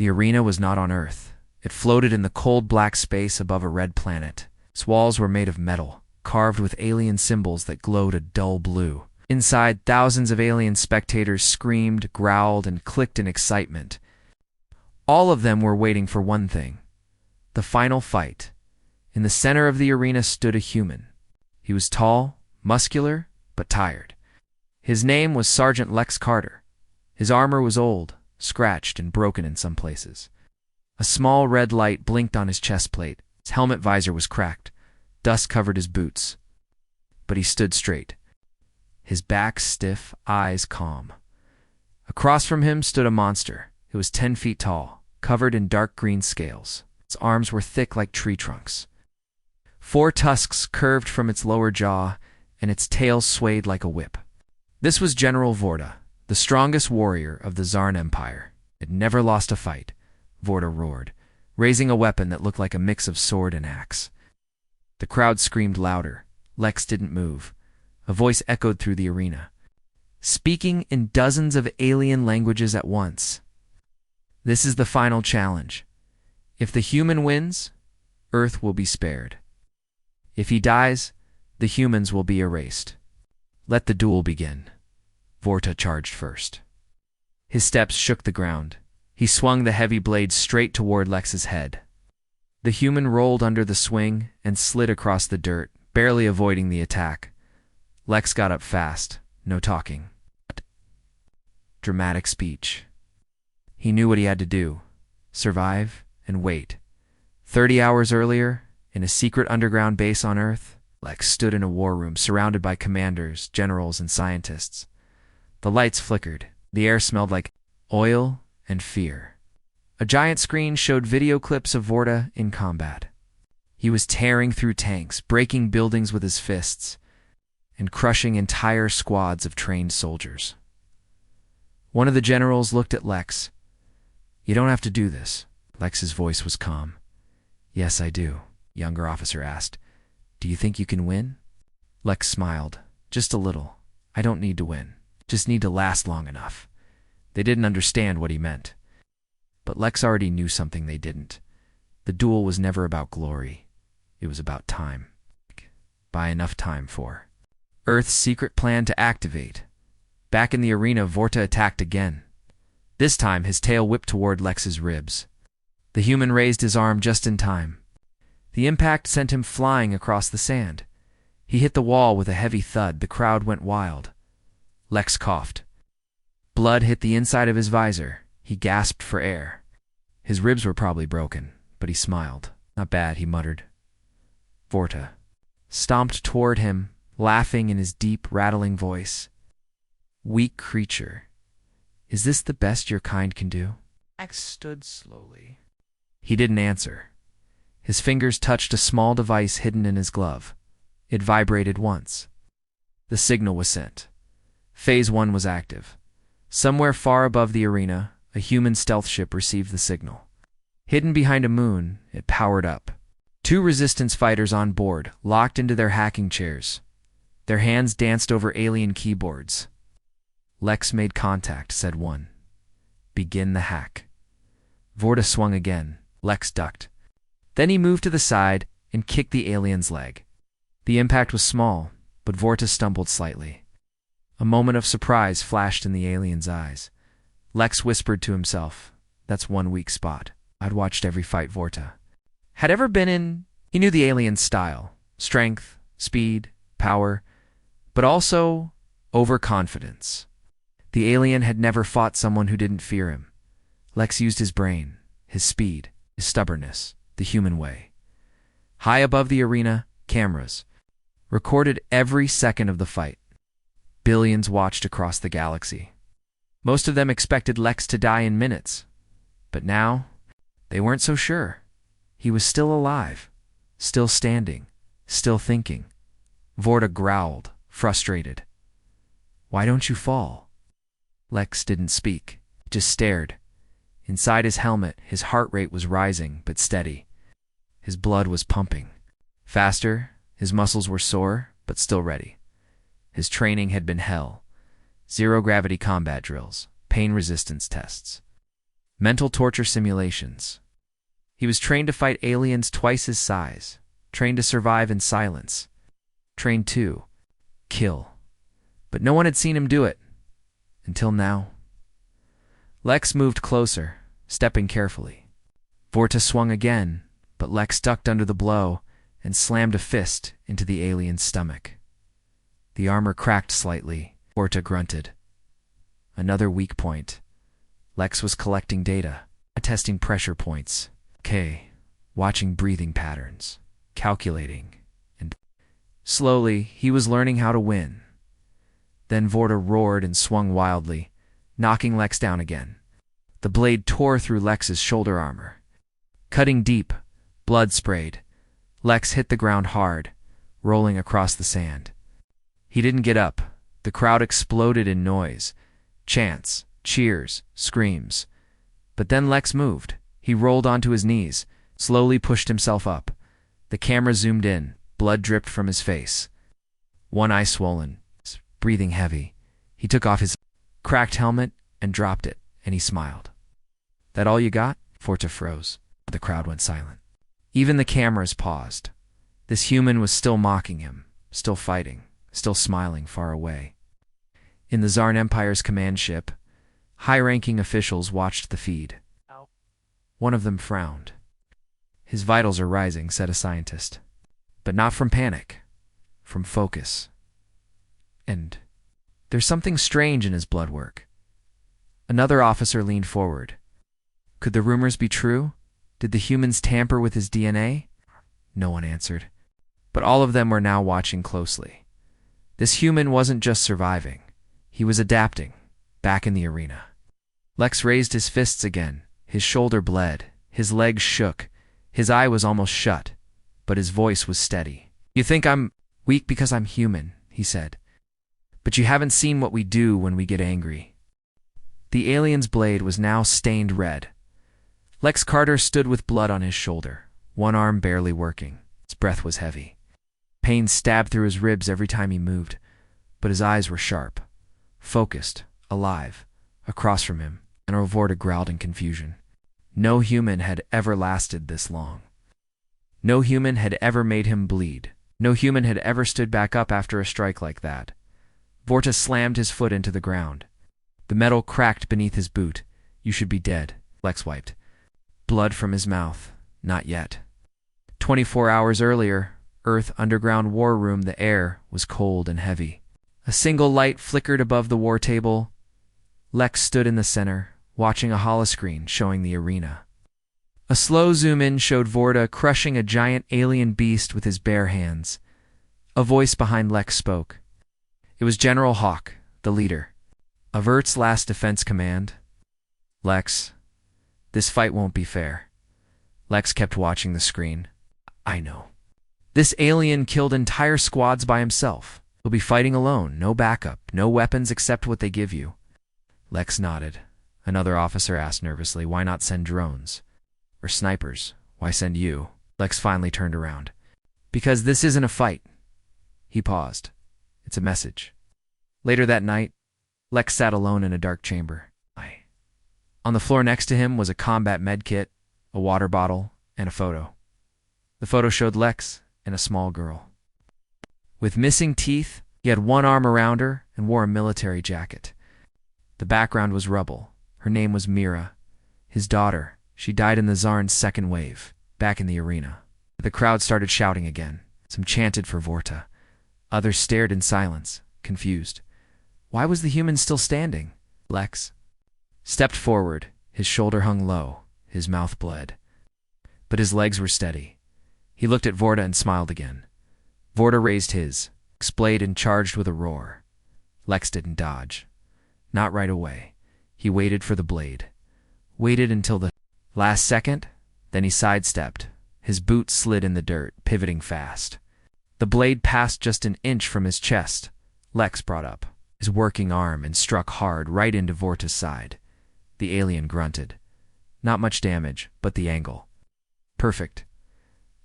The arena was not on Earth. It floated in the cold black space above a red planet. Its walls were made of metal, carved with alien symbols that glowed a dull blue. Inside, thousands of alien spectators screamed, growled, and clicked in excitement. All of them were waiting for one thing: the final fight. In the center of the arena stood a human. He was tall, muscular, but tired. His name was Sergeant Lex Carter. His armor was old, scratched, and broken in some places. A small red light blinked on his chest plate. His helmet visor was cracked. Dust covered his boots. But he stood straight, his back stiff, eyes calm. Across from him stood a monster. It was 10 feet tall, covered in dark green scales. Its arms were thick like tree trunks. 4 tusks curved from its lower jaw, and its tail swayed like a whip. This was General Vorta, the strongest warrior of the Zarn Empire. It never lost a fight, Vorta roared, raising a weapon that looked like a mix of sword and axe. The crowd screamed louder. Lex didn't move. A voice echoed through the arena, speaking in dozens of alien languages at once. This is the final challenge. If the human wins, Earth will be spared. If he dies, the humans will be erased. Let the duel begin. Vorta charged first. His steps shook the ground. He swung the heavy blade straight toward Lex's head. The human rolled under the swing and slid across the dirt, barely avoiding the attack. Lex got up fast. No talking. Dramatic speech. He knew what he had to do: survive and wait. 30 hours earlier, in a secret underground base on Earth, Lex stood in a war room surrounded by commanders, generals, and scientists. The lights flickered. The air smelled like oil and fear. A giant screen showed video clips of Vorta in combat. He was tearing through tanks, breaking buildings with his fists, and crushing entire squads of trained soldiers. One of the generals looked at Lex. "You don't have to do this." Lex's voice was calm. "Yes, I do," younger officer asked. "Do you think you can win?" Lex smiled. "Just a little. I don't need to win. Just need to last long enough." They didn't understand what he meant. But Lex already knew something they didn't. The duel was never about glory. It was about time. Buy enough time for Earth's secret plan to activate. Back in the arena, Vorta attacked again. This time, his tail whipped toward Lex's ribs. The human raised his arm just in time. The impact sent him flying across the sand. He hit the wall with a heavy thud. The crowd went wild. Lex coughed. Blood hit the inside of his visor. He gasped for air. His ribs were probably broken, but he smiled. "Not bad," he muttered. Vorta stomped toward him, laughing in his deep, rattling voice. "Weak creature. Is this the best your kind can do?" Lex stood slowly. He didn't answer. His fingers touched a small device hidden in his glove. It vibrated once. The signal was sent. Phase 1 was active. Somewhere far above the arena, a human stealth ship received the signal. Hidden behind a moon, it powered up. 2 resistance fighters on board, locked into their hacking chairs. Their hands danced over alien keyboards. "Lex made contact," said one. "Begin the hack." Vorta swung again. Lex ducked. Then he moved to the side and kicked the alien's leg. The impact was small, but Vorta stumbled slightly. A moment of surprise flashed in the alien's eyes. Lex whispered to himself, "That's one weak spot." I'd watched every fight Vorta had ever been in. He knew the alien's style: strength, speed, power, but also overconfidence. The alien had never fought someone who didn't fear him. Lex used his brain, his speed, his stubbornness, the human way. High above the arena, cameras recorded every second of the fight. Billions watched across the galaxy. Most of them expected Lex to die in minutes. But now, they weren't so sure. He was still alive, still standing, still thinking. Vorta growled, frustrated. "Why don't you fall?" Lex didn't speak, just stared. Inside his helmet, his heart rate was rising, but steady. His blood was pumping. Faster, his muscles were sore, but still ready. His training had been hell. Zero-gravity combat drills, pain resistance tests. mental torture simulations. He was trained to fight aliens twice his size, trained to survive in silence, trained to kill. But no one had seen him do it. Until now. Lex moved closer, stepping carefully. Vorta swung again, but Lex ducked under the blow and slammed a fist into the alien's stomach. The armor cracked slightly. Vorta grunted. Another weak point. Lex was collecting data, testing pressure points, watching breathing patterns, calculating, and slowly he was learning how to win. Then Vorta roared and swung wildly, knocking Lex down again. The blade tore through Lex's shoulder armor. Cutting deep, blood sprayed. Lex hit the ground hard, rolling across the sand. He didn't get up. The crowd exploded in noise. Chants, cheers, screams. But then Lex moved. He rolled onto his knees, slowly pushed himself up. The camera zoomed in. Blood dripped from his face. One eye swollen, breathing heavy. He took off his cracked helmet and dropped it, and he smiled. That all you got? Vorta froze. The crowd went silent. Even the cameras paused. This human was still mocking him, still fighting, still smiling far away. In the Zarn Empire's command ship, high-ranking officials watched the feed. One of them frowned. His vitals are rising, said a scientist. But not from panic, from focus. And there's something strange in his blood work. Another officer leaned forward. Could the rumors be true? Did the humans tamper with his DNA? No one answered. But all of them were now watching closely. This human wasn't just surviving. He was adapting, back in the arena. Lex raised his fists again. His shoulder bled. His legs shook. His eye was almost shut, but his voice was steady. You think I'm weak because I'm human, he said. But you haven't seen what we do when we get angry. The alien's blade was now stained red. Lex Carter stood with blood on his shoulder, one arm barely working. His breath was heavy. Pain stabbed through his ribs every time he moved, but his eyes were sharp, focused, alive. Across from him, General Vorta growled in confusion. No human had ever lasted this long. No human had ever made him bleed. No human had ever stood back up after a strike like that. Vorta slammed his foot into the ground. The metal cracked beneath his boot. You should be dead, Lex wiped. Blood from his mouth. Not yet. 24 hours earlier, Earth underground war room, the air was cold and heavy. A single light flickered above the war table. Lex stood in the center, watching a holoscreen showing the arena. A slow zoom-in showed Vorta crushing a giant alien beast with his bare hands. A voice behind Lex spoke. It was General Hawk, the leader. Of Earth's last defense command. Lex, this fight won't be fair. Lex kept watching the screen. I know. This alien killed entire squads by himself. He'll be fighting alone, no backup, no weapons except what they give you. Lex nodded. Another officer asked nervously, why not send drones? Or snipers? Why send you? Lex finally turned around. Because this isn't a fight. He paused. It's a message. Later that night, Lex sat alone in a dark chamber. On the floor next to him was a combat med kit, a water bottle, and a photo. The photo showed Lex and a small girl. With missing teeth, he had one arm around her and wore a military jacket. The background was rubble. Her name was Mira. His daughter. She died in the Zarn's second wave, back in the arena. The crowd started shouting again. Some chanted for Vorta. Others stared in silence, confused. Why was the human still standing? Lex stepped forward. His shoulder hung low. His mouth bled. But his legs were steady. He looked at Vorta and smiled again. Vorta raised his, blade and charged with a roar. Lex didn't dodge. Not right away. He waited for the blade. Waited until the last second, then he sidestepped. His boot slid in the dirt, pivoting fast. The blade passed just an inch from his chest. Lex brought up his working arm and struck hard right into Vorta's side. The alien grunted. Not much damage, but the angle. Perfect.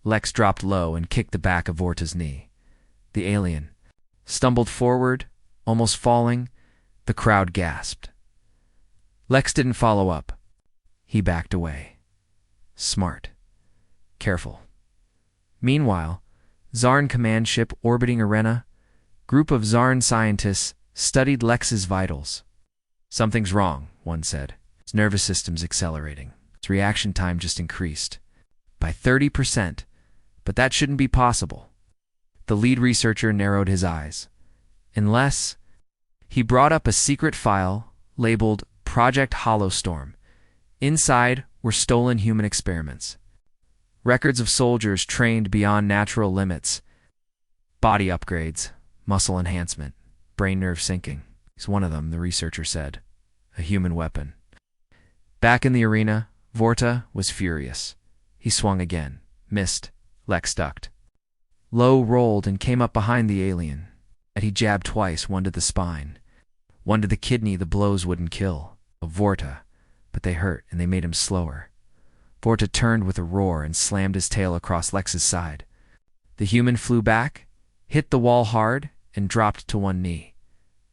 Lex dropped low and kicked the back of Vorta's knee. The alien stumbled forward, almost falling. The crowd gasped. Lex didn't follow up. He backed away. Smart. Careful. Meanwhile, Zarn command ship orbiting Arena, group of Zarn scientists studied Lex's vitals. Something's wrong, one said. His nervous system's accelerating. His reaction time just increased by 30%, but that shouldn't be possible. The lead researcher narrowed his eyes. Unless he brought up a secret file labeled Project Hollowstorm. Inside were stolen human experiments. Records of soldiers trained beyond natural limits. Body upgrades, muscle enhancement, brain nerve syncing. He's one of them, the researcher said. A human weapon. Back in the arena, Vorta was furious. He swung again. Missed. Lex ducked. Low rolled and came up behind the alien. And he jabbed twice, one to the spine. One to the kidney the blows wouldn't kill. Vorta. But they hurt, and they made him slower. Vorta turned with a roar and slammed his tail across Lex's side. The human flew back, hit the wall hard, and dropped to one knee.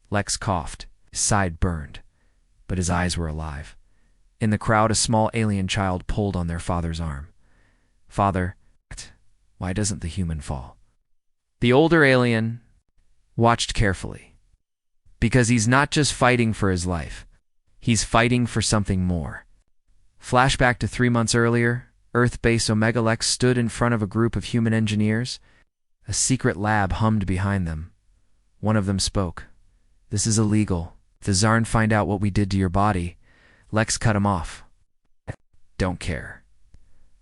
Lex coughed. His side burned, but his eyes were alive. In the crowd, a small alien child pulled on their father's arm. Father, why doesn't the human fall? The older alien watched carefully. Because he's not just fighting for his life. He's fighting for something more. Flashback to 3 months earlier, Earth base Omega. Lex stood in front of a group of human engineers. A secret lab hummed behind them. One of them spoke. This is illegal. If the Zarn find out what we did to your body. Lex cut him off. Don't care.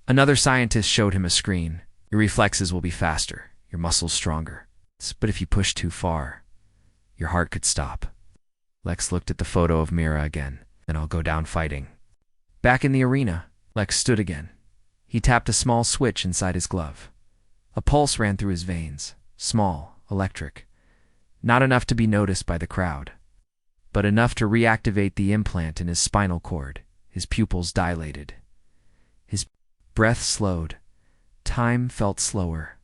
Another scientist showed him a screen. Your reflexes will be faster, your muscles stronger. But if you push too far, your heart could stop. Lex looked at the photo of Mira again. Then I'll go down fighting. Back in the arena, Lex stood again. He tapped a small switch inside his glove. A pulse ran through his veins, small, electric. Not enough to be noticed by the crowd, but enough to reactivate the implant in his spinal cord. His pupils dilated. His breath slowed. Time felt slower.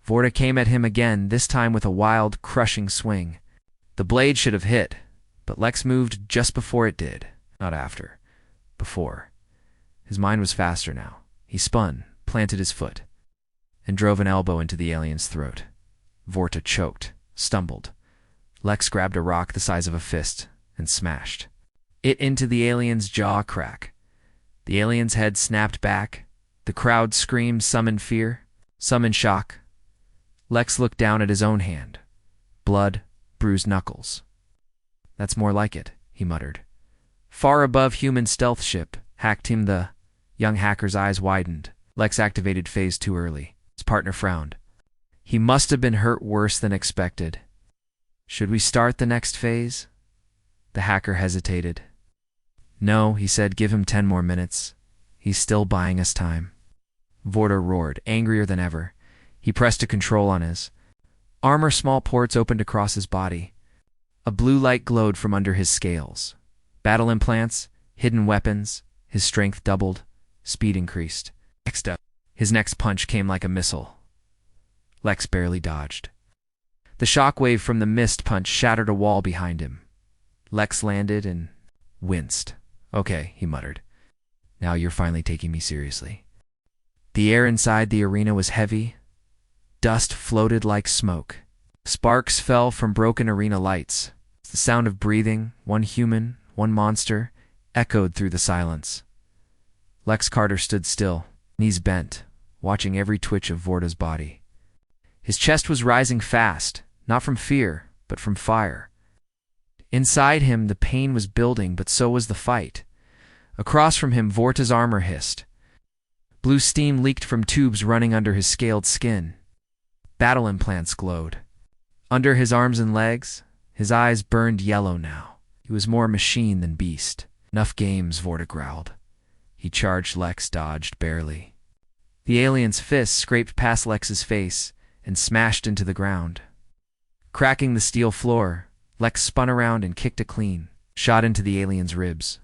Vorta came at him again, this time with a wild, crushing swing. The blade should have hit, but Lex moved just before it did. Not after. Before. His mind was faster now. He spun, planted his foot, and drove an elbow into the alien's throat. Vorta choked, stumbled. Lex grabbed a rock the size of a fist and smashed it into the alien's jaw crack. The alien's head snapped back. The crowd screamed, some in fear, some in shock. Lex looked down at his own hand. Blood, bruised knuckles. That's more like it, he muttered. Far above human stealth ship, hacked him. The young hacker's eyes widened. Lex activated phase 2 early. His partner frowned. He must have been hurt worse than expected. Should we start the next phase? The hacker hesitated. No, he said, give him 10 more minutes. He's still buying us time. Vorta roared, angrier than ever. He pressed a control on his armor. Small ports opened across his body. A blue light glowed from under his scales. Battle implants, hidden weapons. His strength doubled. Speed increased. Next up, his next punch came like a missile. Lex barely dodged. The shockwave from the missed punch shattered a wall behind him. Lex landed and winced. Okay, he muttered. Now you're finally taking me seriously. The air inside the arena was heavy. Dust floated like smoke. Sparks fell from broken arena lights. The sound of breathing, one human, one monster, echoed through the silence. Lex Carter stood still, knees bent, watching every twitch of Vorta's body. His chest was rising fast, not from fear, but from fire. Inside him, the pain was building, but so was the fight. Across from him, Vorta's armor hissed. Blue steam leaked from tubes running under his scaled skin. Battle implants glowed. Under his arms and legs, his eyes burned yellow now. He was more machine than beast. Enough games, Vorta growled. He charged. Lex dodged barely. The alien's fist scraped past Lex's face and smashed into the ground. Cracking the steel floor, Lex spun around and kicked a clean shot into the alien's ribs.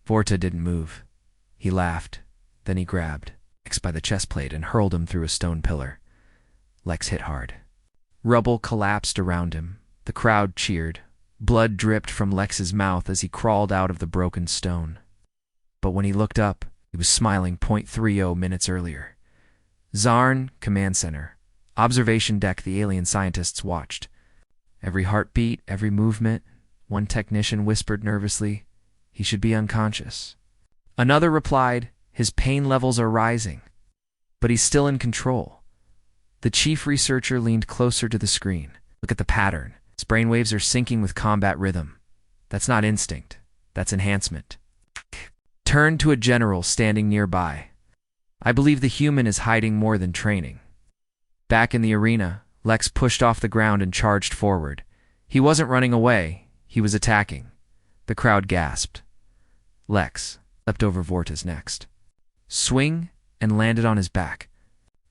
Vorta didn't move. He laughed. Then he grabbed Lex by the chest plate and hurled him through a stone pillar. Lex hit hard. Rubble collapsed around him. The crowd cheered. Blood dripped from Lex's mouth as he crawled out of the broken stone. but when he looked up, he was smiling 0.30 minutes earlier. Zarn, Command Center. Observation deck. The alien scientists watched. Every heartbeat, every movement. One technician whispered nervously, "He should be unconscious." Another replied, "His pain levels are rising." But he's still in control. The chief researcher leaned closer to the screen. "Look at the pattern. His brainwaves are syncing with combat rhythm. That's not instinct. That's enhancement." Turned to a general standing nearby. "I believe the human is hiding more than training." Back in the arena, Lex pushed off the ground and charged forward. He wasn't running away. He was attacking. The crowd gasped. Lex leapt over Vorta's next. Swing, and landed on his back.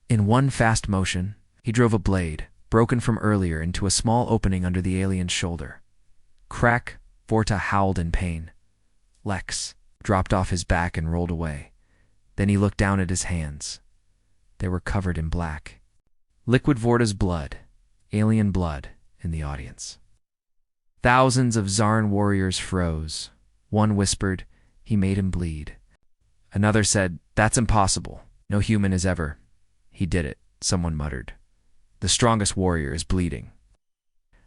In one fast motion, he drove a blade, broken from earlier, into a small opening under the alien's shoulder. Crack, Vorta howled in pain. Lex dropped off his back and rolled away. Then he looked down at his hands. They were covered in black. Liquid Vorta's blood, alien blood, in the audience. Thousands of Zarn warriors froze. One whispered, "He made him bleed." Another said, "That's impossible. No human has ever." "He did it," someone muttered. "The strongest warrior is bleeding."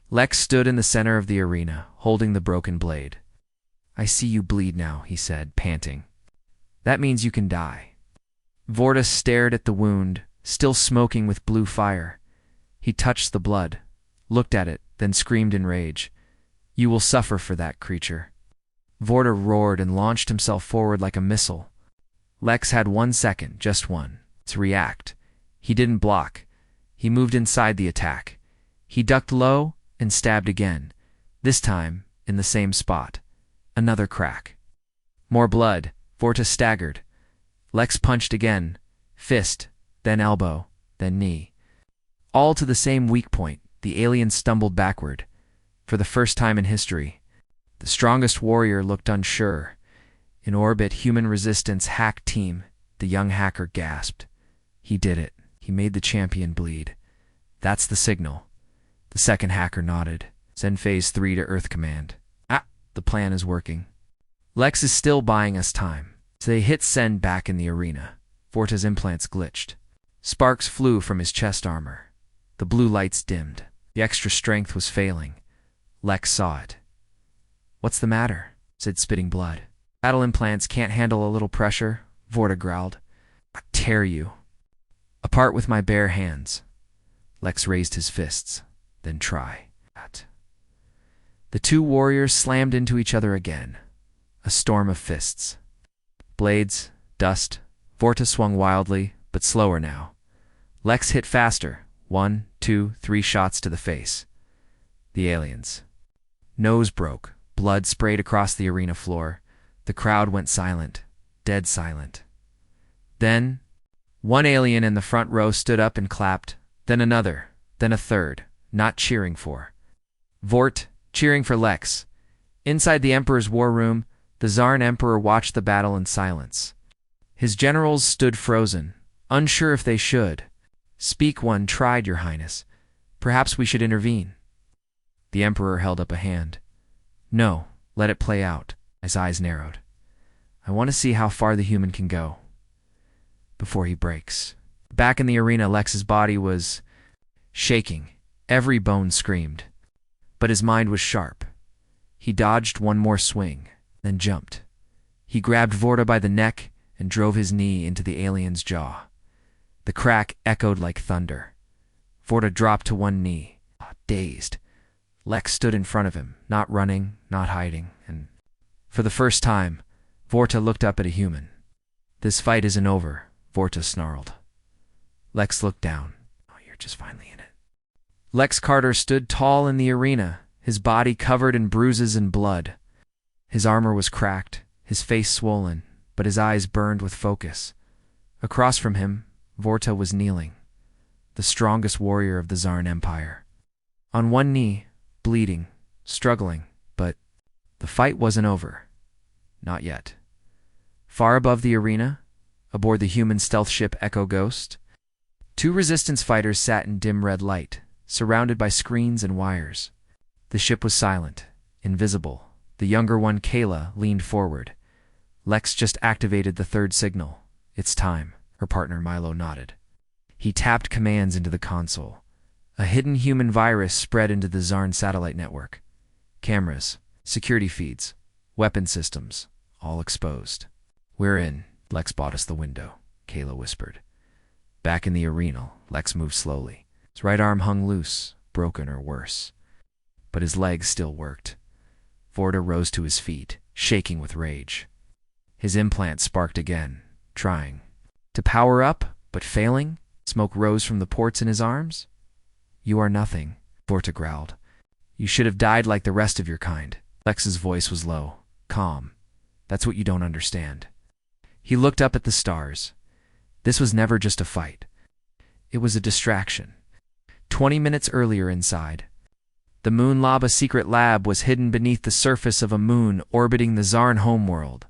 Lex stood in the center of the arena, holding the broken blade. "I see you bleed now," he said, panting. "That means you can die." Vorta stared at the wound, still smoking with blue fire. He touched the blood, looked at it, then screamed in rage. "You will suffer for that, creature." Vorta roared and launched himself forward like a missile. Lex had 1 second, just one, to react. He didn't block. He moved inside the attack. He ducked low and stabbed again, this time in the same spot. Another crack. More blood. Vorta staggered. Lex punched again, fist, then elbow, then knee. All to the same weak point. The alien stumbled backward. For the first time in history, the strongest warrior looked unsure. "In orbit, human resistance hack team," the young hacker gasped. "He did it. He made the champion bleed. That's the signal." The second hacker nodded. "Send Phase 3 to Earth Command." The plan is working." Lex is still buying us time. So they hit send back in the arena. Vorta's implants glitched. Sparks flew from his chest armor. The blue lights dimmed. The extra strength was failing. Lex saw it. "What's the matter?" said spitting blood. "Battle implants can't handle a little pressure," Vorta growled. "I'll tear you apart with my bare hands." Lex raised his fists. "Then try that." The two warriors slammed into each other again. A storm of fists. Blades, dust. Vorta swung wildly, but slower now. Lex hit faster. 1, 2, 3 shots to the face. The aliens. Nose broke. Blood sprayed across the arena floor. The crowd went silent. Dead silent. Then, one alien in the front row stood up and clapped. Then another. Then a third. Not cheering for Vort, cheering for Lex. Inside the Emperor's war room, the Zarn Emperor watched the battle in silence. His generals stood frozen, unsure if they should. "Speak. One tried, Your Highness. Perhaps we should intervene." The Emperor held up a hand. "No, let it play out." His eyes narrowed. "I want to see how far the human can go before he breaks." Back in the arena, Lex's body was shaking. Every bone screamed. But his mind was sharp. He dodged one more swing, then jumped. He grabbed Vorta by the neck and drove his knee into the alien's jaw. The crack echoed like thunder. Vorta dropped to one knee, dazed. Lex stood in front of him, not running, not hiding, and for the first time, Vorta looked up at a human. "This fight isn't over," Vorta snarled. Lex looked down. "Oh, you're just finally in it." Lex Carter stood tall in the arena, his body covered in bruises and blood. His armor was cracked, his face swollen, but his eyes burned with focus. Across from him, Vorta was kneeling, the strongest warrior of the Zarn Empire. On one knee, bleeding, struggling, but the fight wasn't over. Not yet. Far above the arena, aboard the human stealth ship Echo Ghost, two resistance fighters sat in dim red light, surrounded by screens and wires. The ship was silent, invisible. The younger one, Kayla, leaned forward. Lex just activated the third signal. It's time, her partner Milo nodded. He tapped commands into the console. A hidden human virus spread into the Zarn satellite network. Cameras, security feeds, weapon systems, all exposed. We're in. Lex bought us the window, Kayla whispered. Back in the arena, Lex moved slowly. His right arm hung loose, broken or worse. But his legs still worked. Vorta rose to his feet, shaking with rage. His implant sparked again, trying to power up, but failing. Smoke rose from the ports in his arms. You are nothing, Vorta growled. You should have died like the rest of your kind. Lex's voice was low, calm. That's what you don't understand. He looked up at the stars. This was never just a fight. It was a distraction. 20 minutes earlier inside, the Moon Laba secret lab was hidden beneath the surface of a moon orbiting the Zarn homeworld.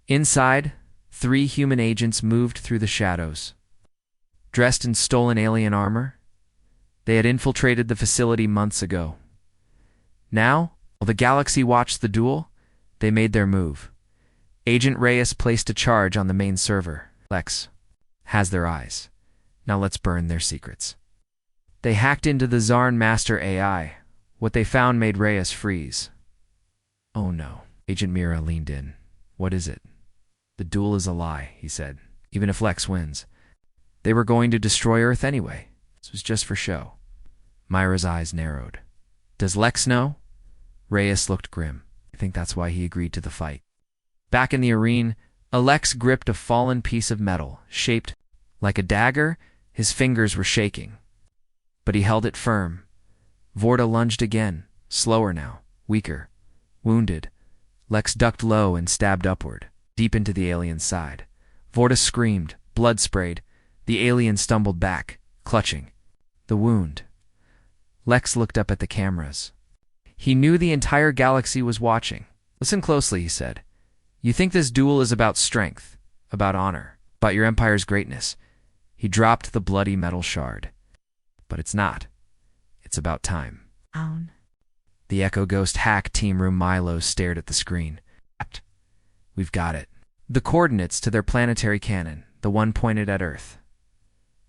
Inside, 3 human agents moved through the shadows. Dressed in stolen alien armor, they had infiltrated the facility months ago. Now, while the galaxy watched the duel, they made their move. Agent Reyes placed a charge on the main server. Lex has their eyes. Now let's burn their secrets. They hacked into the Zarn Master AI. What they found made Reyes freeze. Oh no. Agent Mira leaned in. What is it? The duel is a lie, he said. Even if Lex wins. They were going to destroy Earth anyway. This was just for show. Myra's eyes narrowed. Does Lex know? Reyes looked grim. I think that's why he agreed to the fight. Back in the arena, Lex gripped a fallen piece of metal, shaped like a dagger. His fingers were shaking. But he held it firm. Vorta lunged again, slower now, weaker. Wounded, Lex ducked low and stabbed upward, deep into the alien's side. Vorta screamed, blood sprayed. The alien stumbled back, clutching the wound. Lex looked up at the cameras. He knew the entire galaxy was watching. Listen closely, he said. You think this duel is about strength, about honor, about your empire's greatness. He dropped the bloody metal shard. But it's not. It's about time. Down. The Echo Ghost hack team room Milo stared at the screen. We've got it. The coordinates to their planetary cannon, the one pointed at Earth.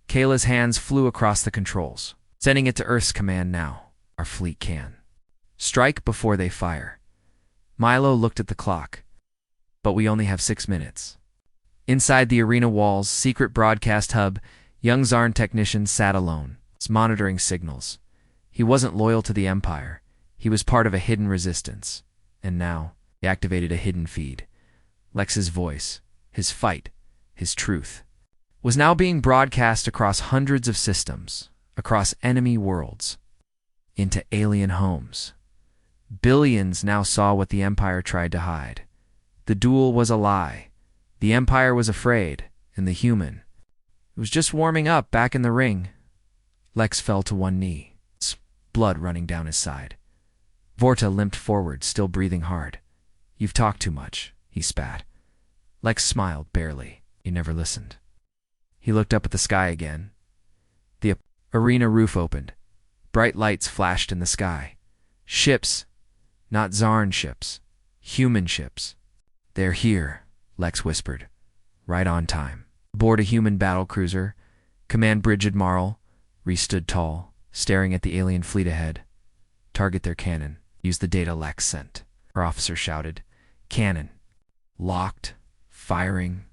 Kayla's hands flew across the controls. Sending it to Earth's command now. Our fleet can. Strike before they fire. Milo looked at the clock. But we only have 6 minutes. Inside the arena walls, secret broadcast hub, young Zarn technician sat alone, monitoring signals. He wasn't loyal to the Empire. He was part of a hidden resistance. And now, he activated a hidden feed. Lex's voice, his fight, his truth, was now being broadcast across hundreds of systems, across enemy worlds, into alien homes. Billions now saw what the Empire tried to hide. The duel was a lie. The Empire was afraid, and the human. It was just warming up back in the ring. Lex fell to one knee, blood running down his side. Vorta limped forward, still breathing hard. You've talked too much, he spat. Lex smiled, barely. He never listened. He looked up at the sky again. The arena roof opened. Bright lights flashed in the sky. Ships, not Zarn ships, human ships. They're here, Lex whispered. Right on time. Aboard a human battlecruiser, Command Bridge Admiral Reese stood tall, staring at the alien fleet ahead. Target their cannon. Use the data Lex sent. Her officer shouted. Cannon. Locked. Firing.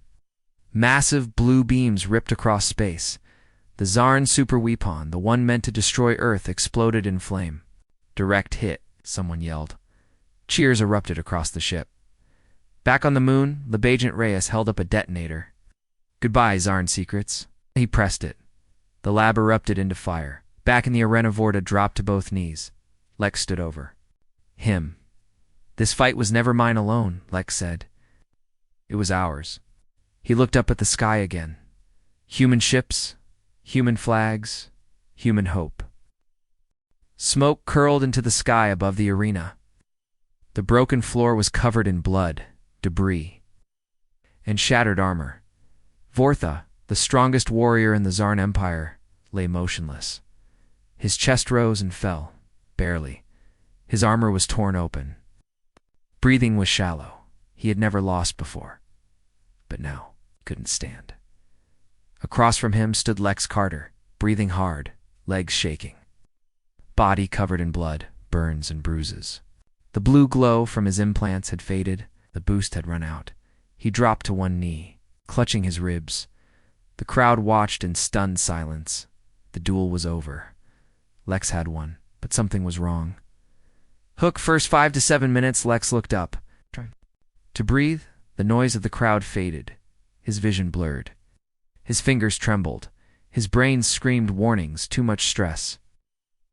Massive blue beams ripped across space. The Zarn super weapon, the one meant to destroy Earth, exploded in flame. Direct hit, someone yelled. Cheers erupted across the ship. Back on the moon, Agent Reyes held up a detonator. Goodbye, Zarn secrets. He pressed it. The lab erupted into fire. Back in the arena, Vorta dropped to both knees. Lex stood over him. This fight was never mine alone, Lex said. It was ours. He looked up at the sky again. Human ships, human flags, human hope. Smoke curled into the sky above the arena. The broken floor was covered in blood, debris, and shattered armor. Vorta, the strongest warrior in the Zarn Empire, lay motionless. His chest rose and fell, barely. His armor was torn open. Breathing was shallow. He had never lost before. But now, he couldn't stand. Across from him stood Lex Carter, breathing hard, legs shaking. Body covered in blood, burns and bruises. The blue glow from his implants had faded, the boost had run out. He dropped to one knee, clutching his ribs. The crowd watched in stunned silence. The duel was over. Lex had won, but something was wrong. Hook, first 5 to 7 minutes, Lex looked up. To breathe, the noise of the crowd faded. His vision blurred. His fingers trembled. His brain screamed warnings, too much stress.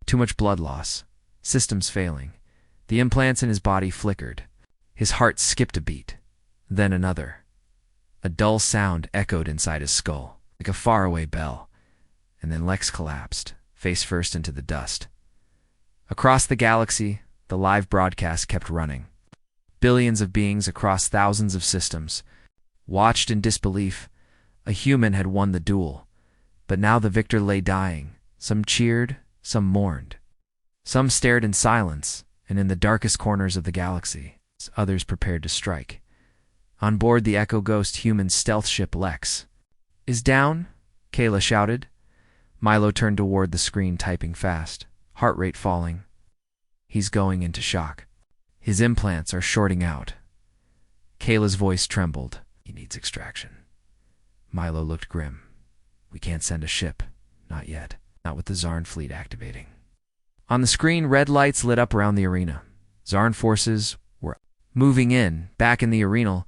Too much blood loss. Systems failing. The implants in his body flickered. His heart skipped a beat. Then another. A dull sound echoed inside his skull, like a faraway bell. And then Lex collapsed, face first into the dust. Across the galaxy, the live broadcast kept running. Billions of beings across thousands of systems watched in disbelief. A human had won the duel, but now the victor lay dying. Some cheered, some mourned. Some stared in silence, and in the darkest corners of the galaxy, others prepared to strike. On board the Echo Ghost human stealth ship Lex. "Is down?" Kayla shouted. Milo turned toward the screen, typing fast, heart rate falling. "He's going into shock. His implants are shorting out." Kayla's voice trembled. "He needs extraction." Milo looked grim. "We can't send a ship. Not yet. Not with the Zarn fleet activating." On the screen, red lights lit up around the arena. Zarn forces were moving in. Back in the arenal,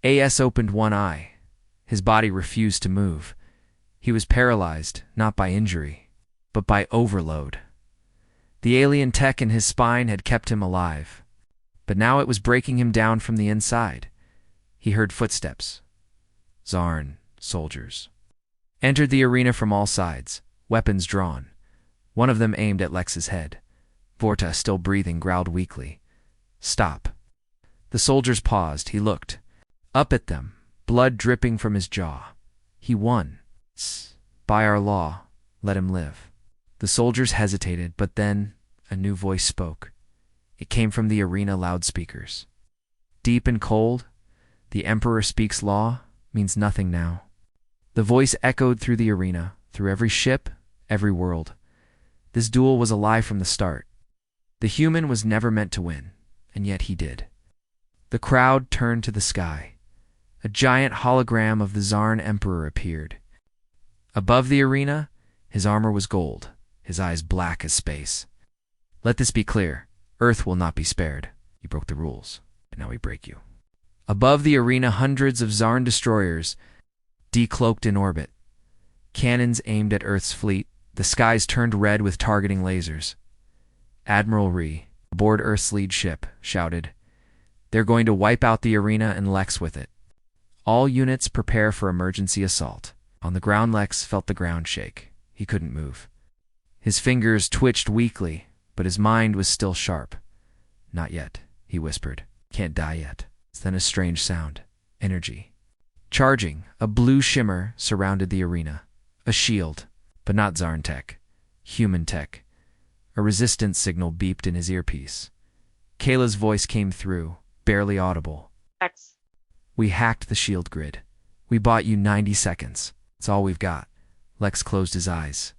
AS opened one eye. His body refused to move. He was paralyzed, not by injury, but by overload. The alien tech in his spine had kept him alive, but now it was breaking him down from the inside. He heard footsteps. Zarn soldiers entered the arena from all sides, weapons drawn. One of them aimed at Lex's head. Vorta, still breathing, growled weakly. "Stop." The soldiers paused. He looked up at them, blood dripping from his jaw. He won. "By our law, let him live." The soldiers hesitated, but then a new voice spoke. It came from the arena loudspeakers. Deep and cold, "The Emperor speaks law," means nothing now. The voice echoed through the arena, through every ship, every world. This duel was a lie from the start. The human was never meant to win, and yet he did. The crowd turned to the sky. A giant hologram of the Zarn Emperor appeared. Above the arena, his armor was gold, his eyes black as space. "Let this be clear. Earth will not be spared. You broke the rules, and now we break you." Above the arena, hundreds of Zarn destroyers decloaked in orbit. Cannons aimed at Earth's fleet. The skies turned red with targeting lasers. Admiral Ree, aboard Earth's lead ship, shouted, "They're going to wipe out the arena and Lex with it. All units prepare for emergency assault." On the ground, Lex felt the ground shake. He couldn't move. His fingers twitched weakly, but his mind was still sharp. "Not yet," he whispered. "Can't die yet." Then a strange sound. Energy. Charging, a blue shimmer surrounded the arena. A shield, but not Zarn tech. Human tech. A resistance signal beeped in his earpiece. Kayla's voice came through, barely audible. X. "We hacked the shield grid. We bought you 90 seconds. It's all we've got." Lex closed his eyes.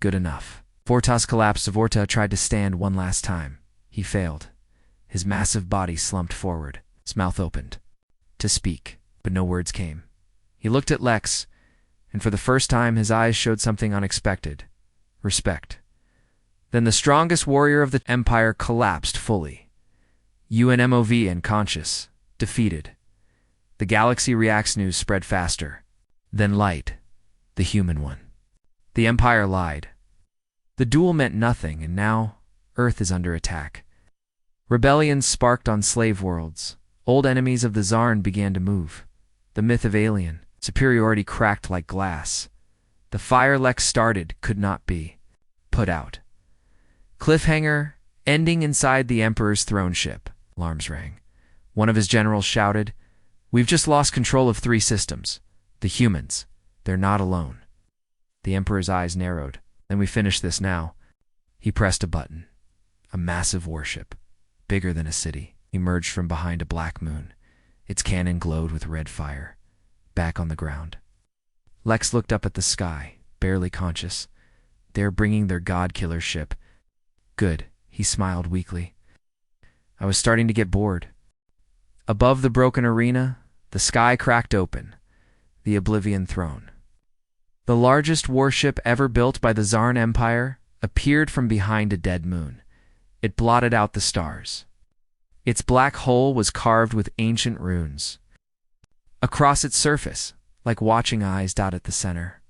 Good enough. Vorta's collapsed. Vorta tried to stand one last time. He failed. His massive body slumped forward. His mouth opened to speak, but no words came. He looked at Lex, and for the first time his eyes showed something unexpected. Respect. Then the strongest warrior of the Empire collapsed fully. UNMOV unconscious, defeated. The Galaxy Reacts news spread faster. Then Light, the human one. The Empire lied. The duel meant nothing, and now Earth is under attack. Rebellions sparked on slave worlds. Old enemies of the Zarn began to move. The myth of alien superiority cracked like glass. The fire Lex started could not be put out. Cliffhanger, ending inside the Emperor's throne ship. Alarms rang. One of his generals shouted, "We've just lost control of 3 systems. The humans. They're not alone." The Emperor's eyes narrowed. "Then we finish this now." He pressed a button. A massive warship, bigger than a city, emerged from behind a black moon. Its cannon glowed with red fire. Back on the ground. Lex looked up at the sky, barely conscious. They're bringing their god-killer ship. Good, he smiled weakly. I was starting to get bored. Above the broken arena, the sky cracked open. The Oblivion Throne. The largest warship ever built by the Zarn Empire appeared from behind a dead moon. It blotted out the stars. Its black hull was carved with ancient runes. Across its surface, like watching eyes dot at the center,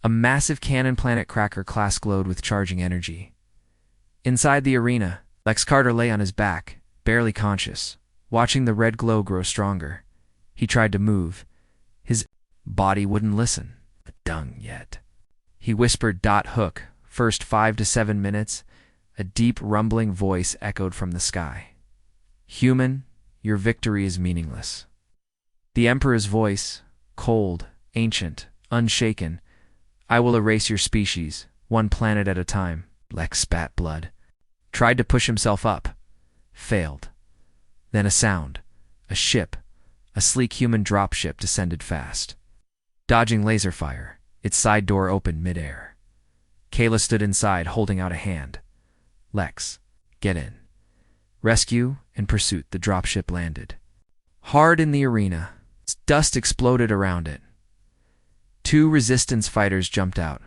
a massive cannon planet cracker class glowed with charging energy. Inside the arena, Lex Carter lay on his back, barely conscious, watching the red glow grow stronger. He tried to move. His body wouldn't listen. Dung yet. He whispered, "Hook, first 5 to 7 minutes." A deep, rumbling voice echoed from the sky. "Human, your victory is meaningless." The Emperor's voice, cold, ancient, unshaken. "I will erase your species, one planet at a time." Lex spat blood. Tried to push himself up. Failed. Then a sound. A ship. A sleek human dropship descended fast. Dodging laser fire, its side door opened midair. Kayla stood inside, holding out a hand. "Lex, get in." Rescue and pursuit, the dropship landed. Hard in the arena, dust exploded around it. 2 resistance fighters jumped out,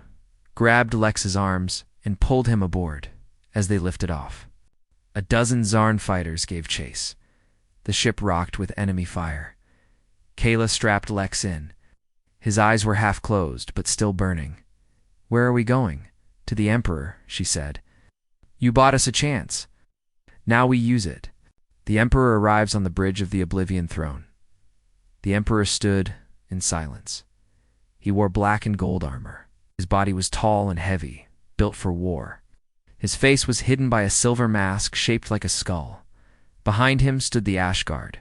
grabbed Lex's arms, and pulled him aboard. As they lifted off, a dozen Zarn fighters gave chase. The ship rocked with enemy fire. Kayla strapped Lex in. His eyes were half closed, but still burning. "Where are we going?" "To the Emperor," she said. "You bought us a chance. Now we use it." The Emperor arrives on the bridge of the Oblivion Throne. The Emperor stood in silence. He wore black and gold armor. His body was tall and heavy, built for war. His face was hidden by a silver mask shaped like a skull. Behind him stood the Ashguard,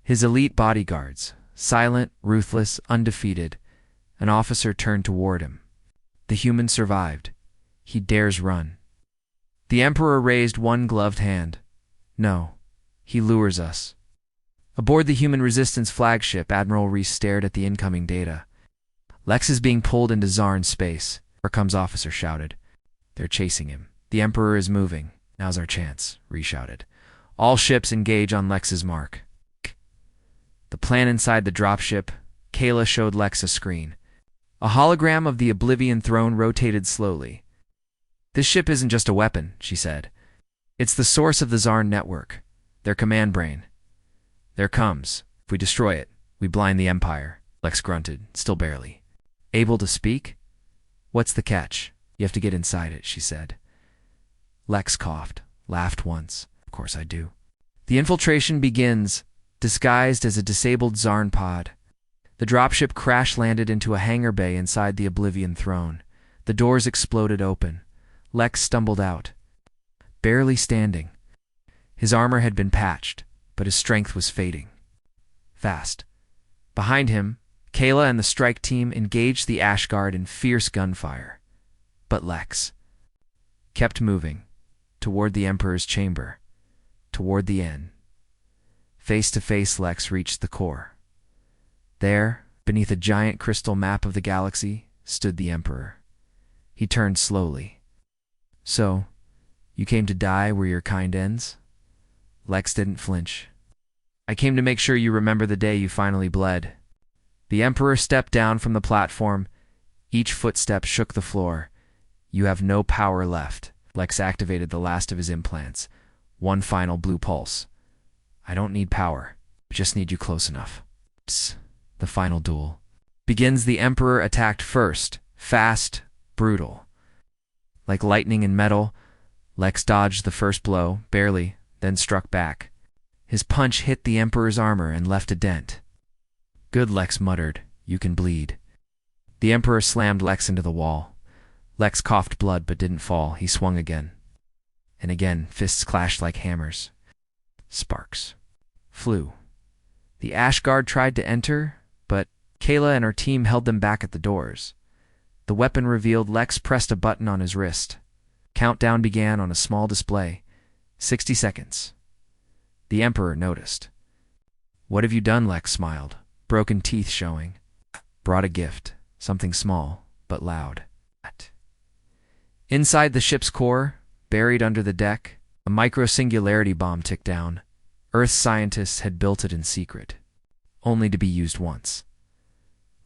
his elite bodyguards, silent, ruthless, undefeated. An officer turned toward him. "The human survived. He dares run." The Emperor raised one gloved hand. "No, he lures us." Aboard the human resistance flagship, Admiral Reese stared at the incoming data. "Lex is being pulled into Zarn space." "Here comes," officer shouted. "They're chasing him." "The Emperor is moving. Now's our chance," Reese shouted. "All ships engage on Lex's mark." The plan inside the dropship, Kayla showed Lex a screen. A hologram of the Oblivion Throne rotated slowly. "This ship isn't just a weapon," she said. "It's the source of the Zarn network, their command brain. There comes. If we destroy it, we blind the Empire." Lex grunted, still barely. "Able to speak?" "What's the catch?" "You have to get inside it," she said. Lex coughed, laughed once. "Of course I do." The infiltration begins, disguised as a disabled Zarn pod. The dropship crash-landed into a hangar bay inside the Oblivion Throne. The doors exploded open. Lex stumbled out, barely standing. His armor had been patched, but his strength was fading. Fast. Behind him, Kayla and the strike team engaged the Ashguard in fierce gunfire. But Lex kept moving, toward the Emperor's chamber, toward the end. Face to face, Lex reached the core. There, beneath a giant crystal map of the galaxy, stood the Emperor. He turned slowly. "So, you came to die where your kind ends?" Lex didn't flinch. "I came to make sure you remember the day you finally bled." The Emperor stepped down from the platform. Each footstep shook the floor. "You have no power left." Lex activated the last of his implants. One final blue pulse. "I don't need power. I just need you close enough." Psst. The final duel begins. The Emperor attacked first, fast, brutal. Like lightning and metal, Lex dodged the first blow, barely, then struck back. His punch hit the Emperor's armor and left a dent. "Good," Lex muttered. "You can bleed." The Emperor slammed Lex into the wall. Lex coughed blood but didn't fall. He swung again. And again, fists clashed like hammers. Sparks flew. The Ashguard tried to enter, but Kayla and her team held them back at the doors. The weapon revealed. Lex pressed a button on his wrist. Countdown began on a small display. 60 seconds. The Emperor noticed. "What have you done?" Lex smiled, broken teeth showing. "Brought a gift, something small, but loud." Inside the ship's core, buried under the deck, a micro-singularity bomb ticked down. Earth's scientists had built it in secret, only to be used once.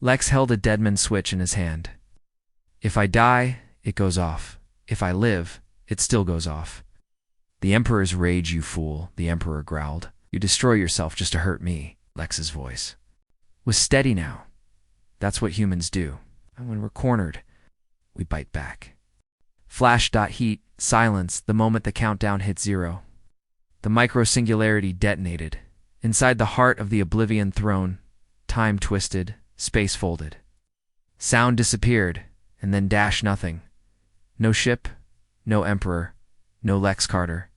Lex held a deadman switch in his hand. "If I die, it goes off. If I live, it still goes off." "The Emperor's rage, you fool," the Emperor growled. "You destroy yourself just to hurt me." Lex's voice was steady now. "That's what humans do. And when we're cornered, we bite back." Flash dot heat, silence the moment the countdown hit 0. The micro-singularity detonated. Inside the heart of the Oblivion throne, time twisted, space folded. Sound disappeared, and then dash nothing. No ship, no Emperor, no Lex Carter.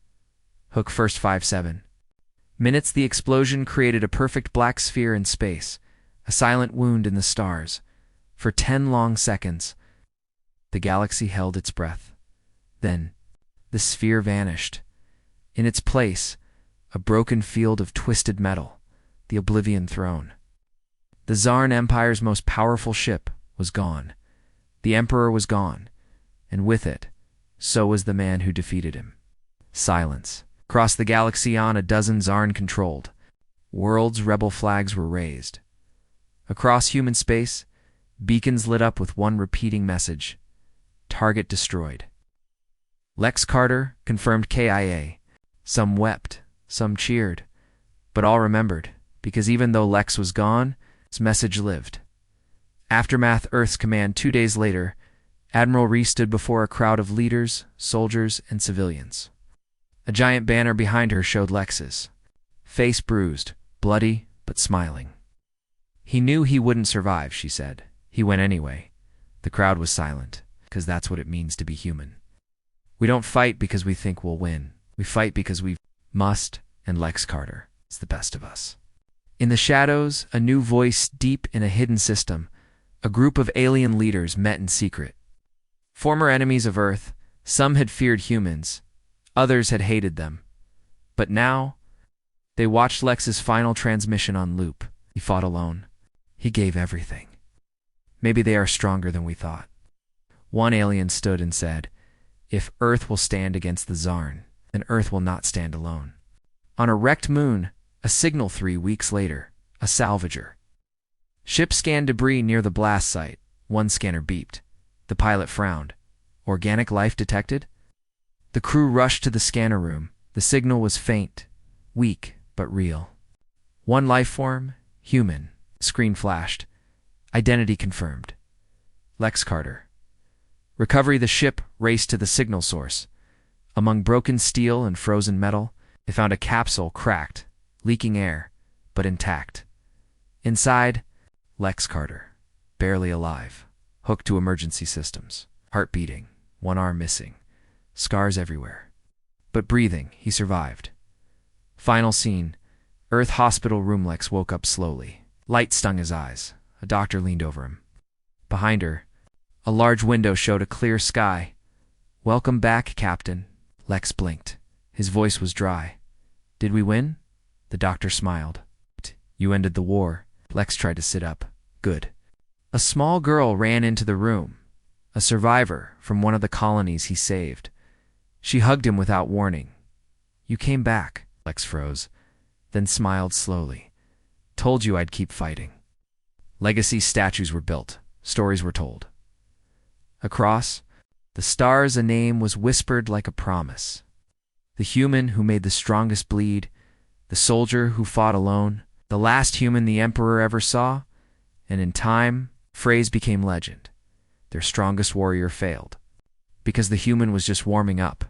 Hook first 5-7. Minutes the explosion created a perfect black sphere in space, a silent wound in the stars. For 10 long seconds, the galaxy held its breath. Then, the sphere vanished. In its place, a broken field of twisted metal, the Oblivion throne. The Zarn Empire's most powerful ship was gone. The Emperor was gone, and with it, so was the man who defeated him. Silence. Across the galaxy on a dozen Zarn-controlled worlds, rebel flags were raised. Across human space, beacons lit up with one repeating message: target destroyed. Lex Carter confirmed KIA. Some wept, some cheered, but all remembered, because even though Lex was gone, his message lived. Aftermath Earth's command 2 days later, Admiral Reese stood before a crowd of leaders, soldiers, and civilians. A giant banner behind her showed Lex's face bruised, bloody, but smiling. "He knew he wouldn't survive," she said. "He went anyway." The crowd was silent, because that's what it means to be human. We don't fight because we think we'll win. We fight because we must, and Lex Carter is the best of us. In the shadows, a new voice deep in a hidden system, a group of alien leaders met in secret. Former enemies of Earth, some had feared humans, others had hated them. But now, they watched Lex's final transmission on loop. He fought alone. He gave everything. Maybe they are stronger than we thought. One alien stood and said, "If Earth will stand against the Zarn, then Earth will not stand alone." On a wrecked moon, a signal 3 weeks later, a salvager. Ship scanned debris near the blast site. One scanner beeped. The pilot frowned. Organic life detected? The crew rushed to the scanner room. The signal was faint, weak, but real. One life form, human. Screen flashed. Identity confirmed. Lex Carter. Recovery. The ship raced to the signal source. Among broken steel and frozen metal, they found a capsule cracked, leaking air, but intact. Inside, Lex Carter, barely alive, hooked to emergency systems, heart beating, one arm missing, scars everywhere. But breathing, he survived. Final scene, Earth hospital room. Lex woke up slowly. Light stung his eyes. A doctor leaned over him. Behind her, a large window showed a clear sky. "Welcome back, Captain." Lex blinked. His voice was dry. "Did we win?" The doctor smiled. "You ended the war." Lex tried to sit up. "Good." A small girl ran into the room, a survivor from one of the colonies he saved. She hugged him without warning. "You came back." Lex froze, then smiled slowly. "Told you I'd keep fighting." Legacy statues were built. Stories were told. Across the stars, a name was whispered like a promise. The human who made the strongest bleed, the soldier who fought alone, the last human the Emperor ever saw, and in time, phrase became legend. Their strongest warrior failed, because the human was just warming up,